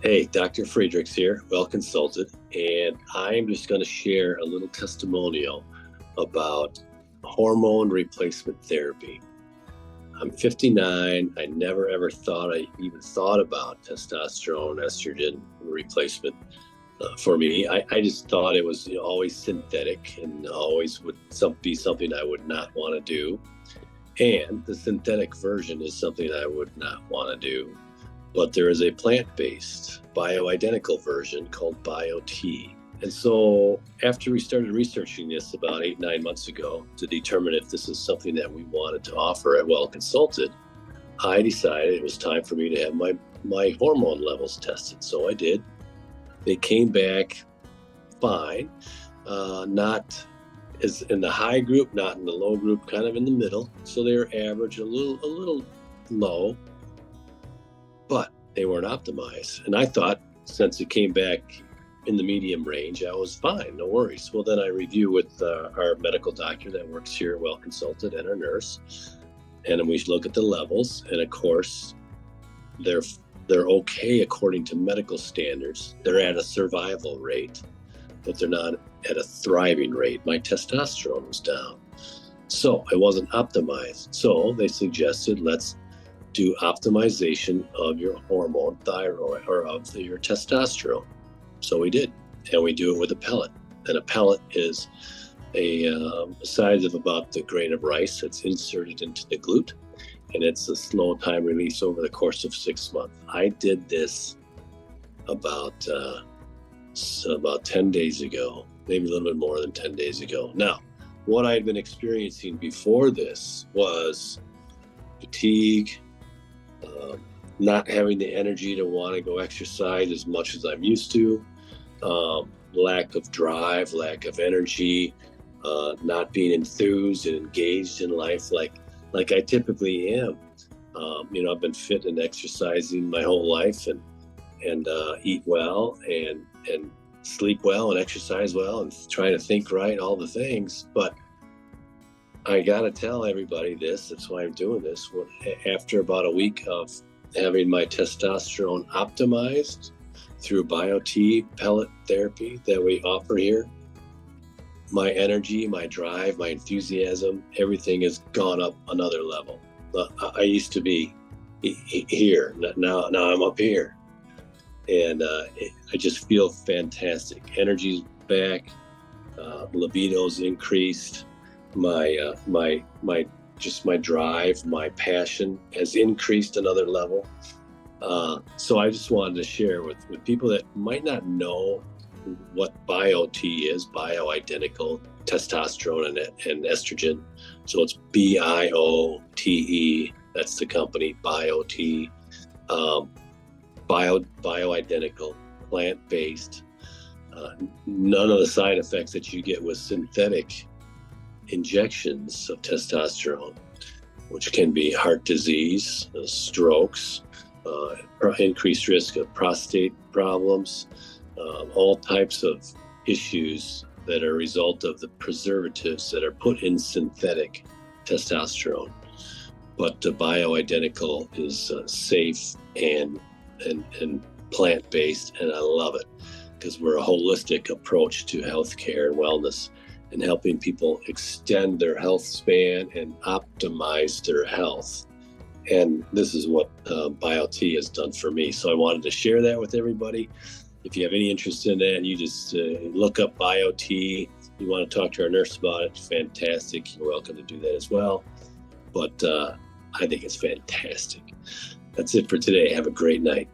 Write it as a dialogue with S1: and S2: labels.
S1: Hey, Dr. Friedrichs here, well consulted, and I'm just going to share a little testimonial about hormone replacement therapy. I'm 59. I never ever thought I even thought about testosterone, estrogen replacement for me. I just thought it was always synthetic and always would be something I would not want to do. And the synthetic version is something I would not want to do. But there is a plant-based bioidentical version called BioTE. And so after we started researching this about 8-9 months ago to determine if this is something that we wanted to offer at Well Consulted, I decided it was time for me to have my hormone levels tested. So I did. They came back fine, not as in the high group, not in the low group, kind of in the middle. So they were average, a little low, but they weren't optimized. And I thought since it came back in the medium range, I was fine, no worries. Well, then I review with our medical doctor that works here at Well Consulted and our nurse, and then we look at the levels. And of course, they're okay according to medical standards. They're at a survival rate, but they're not at a thriving rate. My testosterone was down, so I wasn't optimized. So they suggested, let's do optimization of your hormone thyroid or of your testosterone. So we did, and we do it with a pellet. And a pellet is a size of about the grain of rice that's inserted into the glute, and it's a slow time release over the course of 6 months. I did this about 10 days ago, maybe a little bit more than 10 days ago. Now, what I had been experiencing before this was fatigue, not having the energy to want to go exercise as much as I'm used to, lack of drive, lack of energy, not being enthused and engaged in life like I typically am. I've been fit and exercising my whole life, and eat well and sleep well and exercise well and try to think right, all the things. But I gotta tell everybody this. That's why I'm doing this. After about a week of having my testosterone optimized through BioTE pellet therapy that we offer here, my energy, my drive, my enthusiasm, everything has gone up another level. I used to be here. Now I'm up here, and I just feel fantastic. Energy's back, libido's increased. My drive, my passion has increased another level. So I just wanted to share with people that might not know what BioTE is, bioidentical testosterone and estrogen. So it's BioTE. That's the company, BioTE. Bioidentical, plant-based. None of the side effects that you get with synthetic injections of testosterone, which can be heart disease, strokes, increased risk of prostate problems, all types of issues that are a result of the preservatives that are put in synthetic testosterone. But the bioidentical is safe and plant-based, and I love it because we're a holistic approach to healthcare and wellness, and helping people extend their health span and optimize their health. And this is what BioTE has done for me. So I wanted to share that with everybody. If you have any interest in that, you just look up BioTE. You want to talk to our nurse about it, fantastic. You're welcome to do that as well. But I think it's fantastic. That's it for today. Have a great night.